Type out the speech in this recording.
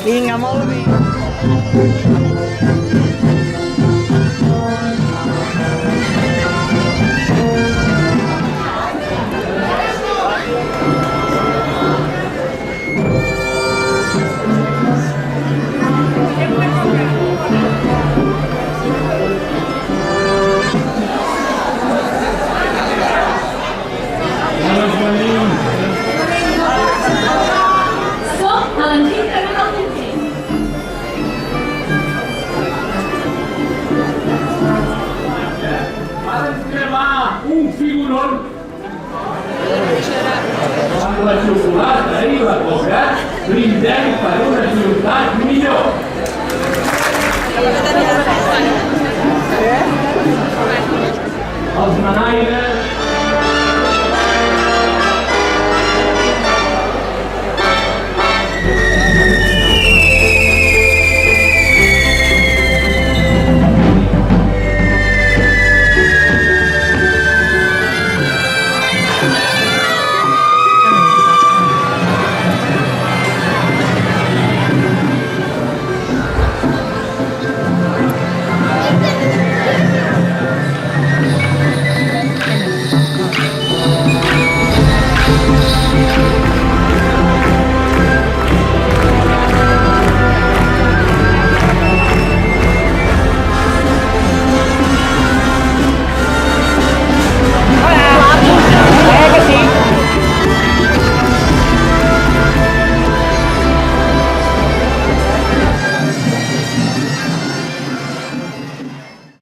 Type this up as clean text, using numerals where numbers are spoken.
Vinga, molt bé. Som a l'antic carrer del Porter. Varen cremar un figurón amb la xocolata i la coca, brindem per una ciutat millor. Els manaires